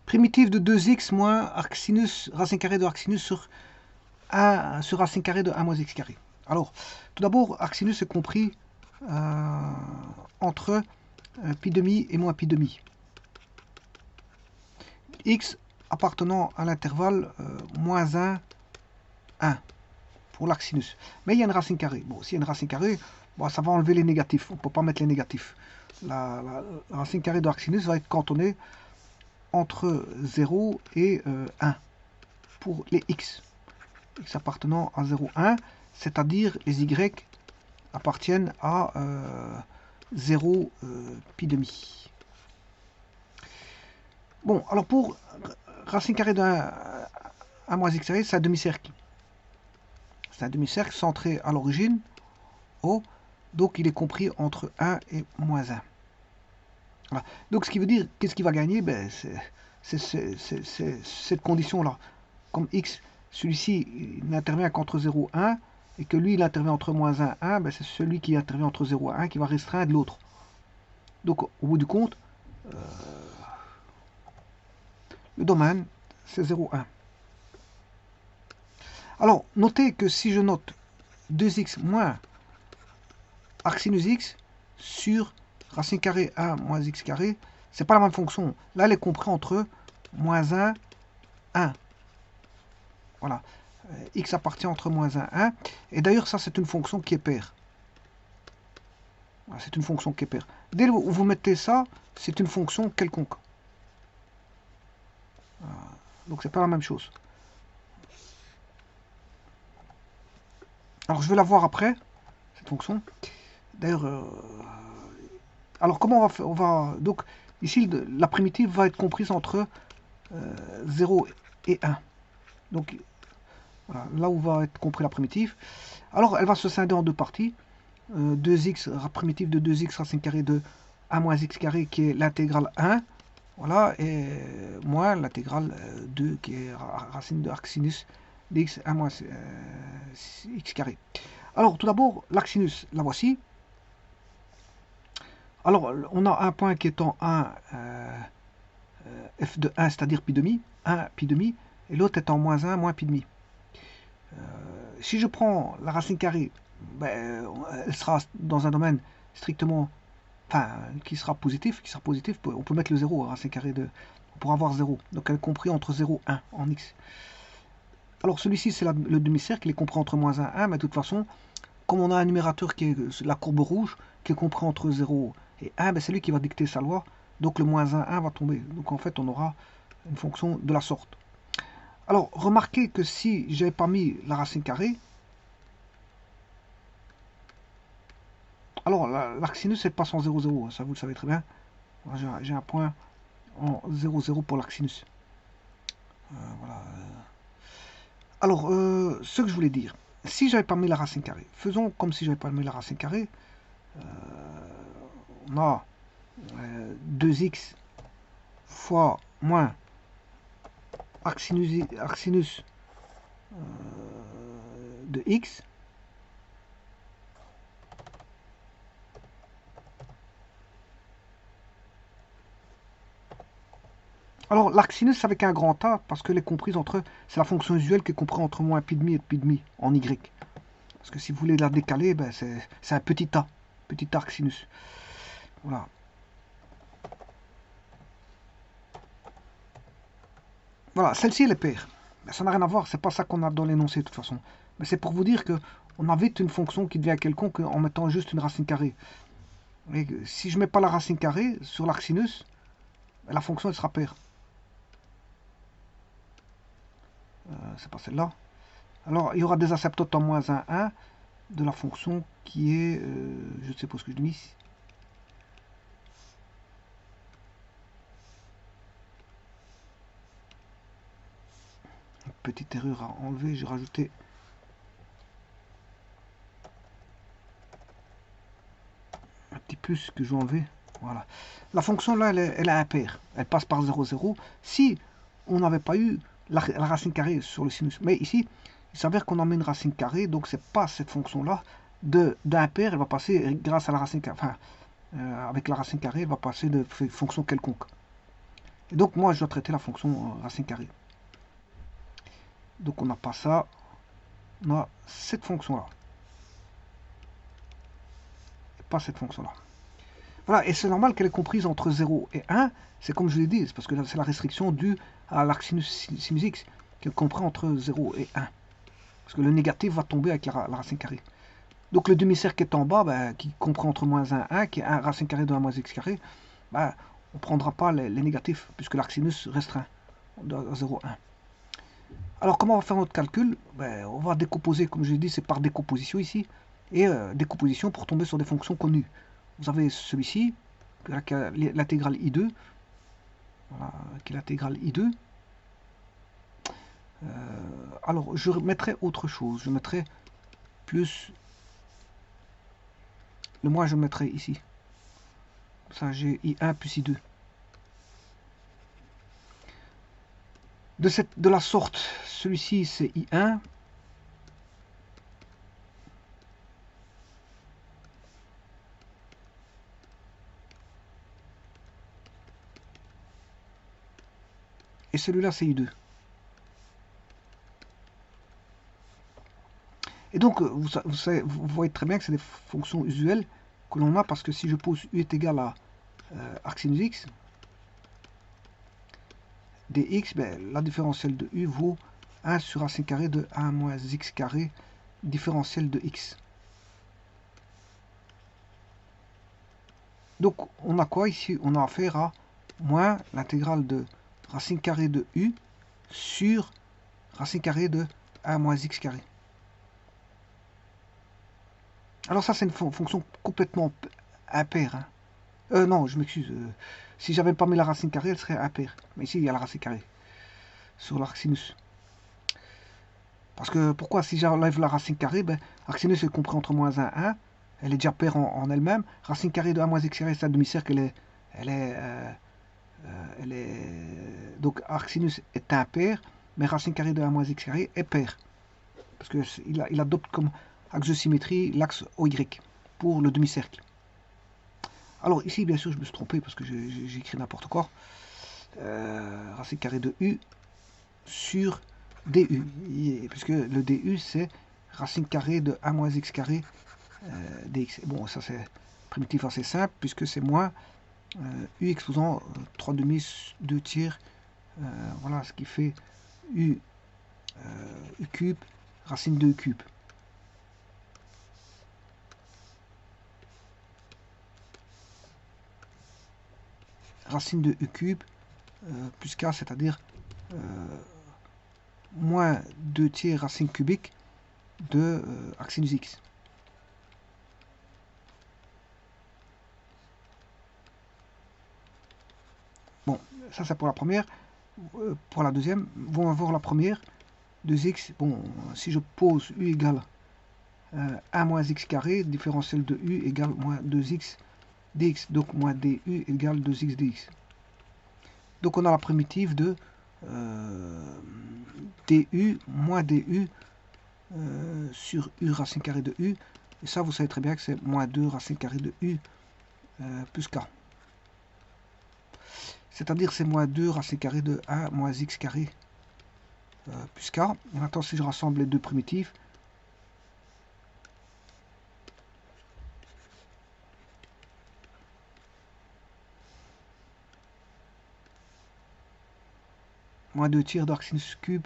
Primitive de 2x moins arcsinus, racine carrée de arcsinus sur racine carrée de 1 moins x carré. Alors, tout d'abord, arcsinus est compris entre pi demi et moins pi demi. X appartenant à l'intervalle moins 1, 1 pour l'arcsinus. Mais il y a une racine carrée. Bon, s'il y a une racine carrée, bon, ça va enlever les négatifs. On ne peut pas mettre les négatifs. La racine carrée de l'arcsinus va être cantonnée entre 0 et 1 pour les x. X appartenant à 0, 1, c'est-à-dire les y appartiennent à 0 pi demi. Bon, alors pour racine carrée d'un 1 moins x carré, c'est un demi-cercle. C'est un demi-cercle centré à l'origine, O, donc il est compris entre 1 et moins 1. Voilà. Donc ce qui veut dire, qu'est-ce qui va gagner? Ben, c'est cette condition-là. Comme x, celui-ci n'intervient qu'entre 0 et 1, et que lui, il intervient entre moins 1 et 1, ben, c'est celui qui intervient entre 0 et 1 qui va restreindre l'autre. Donc, au bout du compte, le domaine, c'est 0, 1. Alors, notez que si je note 2x moins arcsinus x sur racine carrée 1 moins x carré, c'est pas la même fonction. Là, elle est comprise entre moins 1, 1. Voilà. X appartient entre moins 1, 1. Et d'ailleurs, ça, c'est une fonction qui est paire. Voilà, c'est une fonction qui est paire. Dès où vous mettez ça, c'est une fonction quelconque. Voilà. Donc, c'est pas la même chose. Alors, je vais la voir après, cette fonction. D'ailleurs, alors, comment on va faire? Donc, ici, la primitive va être comprise entre 0 et 1. Donc, voilà, là où va être compris la primitive. Alors, elle va se scinder en deux parties. 2x, primitive de 2x racine carrée de 1 moins x carré qui est l'intégrale 1. Voilà, et moins l'intégrale 2 qui est racine de arcsinus dx 1 moins x carré. Alors, tout d'abord, l'arcsinus, la voici. Alors, on a un point qui est en 1, f de 1, c'est-à-dire pi demi, 1 pi demi, et l'autre est en moins 1, moins pi demi. Si je prends la racine carrée, ben, elle sera dans un domaine strictement, enfin, qui sera positif, on peut mettre le 0, racine carrée de, pour avoir 0. Donc elle est comprise entre 0 et 1 en x. Alors celui-ci, c'est le demi-cercle, il est compris entre moins 1 et 1, mais de toute façon, comme on a un numérateur qui est la courbe rouge, qui est compris entre 0 et 1, ben, c'est lui qui va dicter sa loi, donc le moins 1, 1 va tomber. Donc en fait, on aura une fonction de la sorte. Alors, remarquez que si je n'avais pas mis la racine carrée, alors l'arcsinus, elle passe en 0, 0, ça vous le savez très bien. J'ai un point en 0, 0 pour l'arcsinus. Voilà. Alors, ce que je voulais dire, si j'avais pas mis la racine carrée, faisons comme si j'avais pas mis la racine carrée. On a 2x fois moins arcsinus de x. Alors, l'arcsinus avec un grand A, parce qu'elle est comprise entre... C'est la fonction usuelle qui est comprise entre moins pi demi et pi demi en y. Parce que si vous voulez la décaler, ben c'est un petit a. Petit arcsinus. Voilà. Voilà, celle-ci, elle est paire. Ben, ça n'a rien à voir, c'est pas ça qu'on a dans l'énoncé de toute façon. Mais c'est pour vous dire que on a vite une fonction qui devient quelconque en mettant juste une racine carrée. Et si je mets pas la racine carrée sur l'arcsinus, ben, la fonction elle sera paire. C'est pas celle-là. Alors, il y aura des asymptotes en moins 1, 1 de la fonction qui est, je ne sais pas ce que je dis ici. Petite erreur à enlever, j'ai rajouté un petit plus que je vais enlever. Voilà. La fonction là, elle est impaire. Elle passe par 0, 0. Si on n'avait pas eu la racine carrée sur le sinus. Mais ici, il s'avère qu'on en met une racine carrée, donc c'est pas cette fonction-là d'impair, elle va passer grâce à la racine carrée. Enfin, avec la racine carrée, elle va passer de fonction quelconque. Et donc moi je dois traiter la fonction racine carrée. Donc on n'a pas ça, on a cette fonction-là. Et pas cette fonction-là. Voilà, et c'est normal qu'elle est comprise entre 0 et 1. C'est comme je l'ai dit, c'est parce que c'est la restriction due à l'arc sinus x qu'elle comprend entre 0 et 1. Parce que le négatif va tomber avec la racine carrée. Donc le demi-cercle est en bas, ben, qui comprend entre moins 1 et 1, qui est 1 racine carrée de 1 moins x carré, ben, on ne prendra pas les négatifs, puisque l'arc sinus restreint de 0, 1. Alors comment on va faire notre calcul? Ben, on va décomposer, comme je l'ai dit, c'est par décomposition ici, et décomposition pour tomber sur des fonctions connues. Vous avez celui-ci, l'intégrale I2, voilà, qui est l'intégrale I2. Alors je mettrai autre chose, je mettrai plus, le moins je mettrai ici. Ça j'ai I1 plus I2. De la sorte, celui-ci c'est I1. Et celui-là c'est I2. Et donc vous voyez très bien que c'est des fonctions usuelles que l'on a, parce que si je pose U est égal à arc sinus x, dx, ben, la différentielle de U vaut 1 sur racine carrée de 1 moins x carré, différentielle de x. Donc on a quoi ici? On a affaire à moins l'intégrale de racine carrée de U sur racine carrée de 1 moins x carré. Alors ça c'est une fonction complètement impaire. Hein. Non, je m'excuse. Si j'avais pas mis la racine carrée, elle serait impaire. Mais ici il y a la racine carrée sur l'arc sinus. Parce que pourquoi? Si j'enlève la racine carrée, ben, arc sinus est compris entre moins 1 et 1. Elle est déjà paire en elle-même. Racine carrée de 1 moins x carré, c'est un demi-cercle, elle est donc arc sinus est impair, mais racine carrée de 1 moins x carré est pair. Parce qu'il adopte comme axe de symétrie l'axe OY pour le demi-cercle. Alors ici, bien sûr, je me suis trompé parce que j'ai écrit n'importe quoi. Racine carrée de U sur DU. Puisque le DU, c'est racine carrée de 1 moins x carré dx. Bon, ça c'est primitif assez simple, puisque c'est moins U exposant 3 demi, 2 tiers. Voilà ce qui fait U, U cube, racine de U cube. Racine de U cube plus K, c'est-à-dire moins 2 tiers racine cubique de arc sinus x. Bon, ça c'est pour la première. Pour la deuxième, on va voir la première. 2x, bon, si je pose U égale 1 moins x carré, différentiel de U égale moins 2x dx, donc moins du égale 2x dx. Donc on a la primitive de du moins du sur U racine carrée de U. Et ça, vous savez très bien que c'est moins 2 racine carrée de U plus K. C'est-à-dire c'est moins 2 racine carrée de 1 moins x carré plus K. Et maintenant, si je rassemble les deux primitives, moins 2 tiers d'arc sinus cube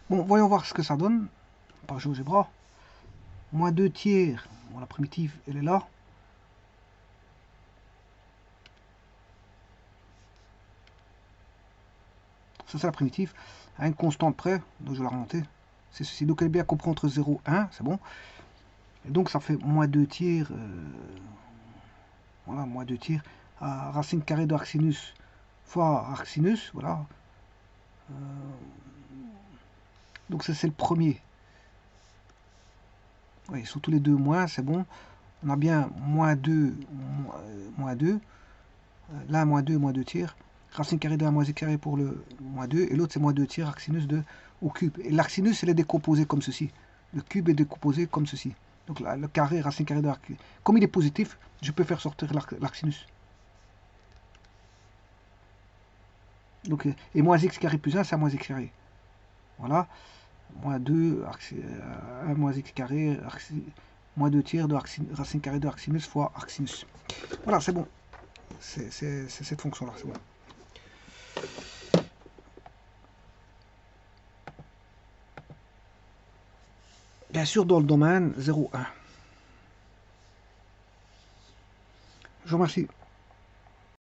Bon, voyons voir ce que ça donne par GeoGebra. Moins 2 tiers, bon, la primitive, elle est là. Ça, c'est la primitive. À une constante près, donc je vais la remonter. C'est ceci. Donc elle est bien comprise entre 0 et 1, c'est bon. Et donc ça fait moins 2 tiers. Voilà, moins 2 tiers à racine carrée de arcsinus fois arcsinus. Voilà. Donc ça, c'est le premier. Oui, ils sont tous les deux moins, c'est bon. On a bien moins 2, moins 2. Là, moins 2 tiers. Racine carrée de 1 moins z carré pour le moins 2. Et l'autre, c'est moins 2 tiers arcsinus de au cube. Et l'arcsinus, elle est décomposée comme ceci. Le cube est décomposé comme ceci. Donc là, le carré, racine carrée de arcsinus. Comme il est positif, je peux faire sortir l'arcsinus. Donc, et moins x carré plus 1, c'est à moins x carré. Voilà. Moins 2, 1 moins x carré, moins 2 tiers de racine carrée de arcsinus fois arcsinus. Voilà, c'est bon. C'est cette fonction-là, c'est bon. Bien sûr, dans le domaine 0,1. Je vous remercie.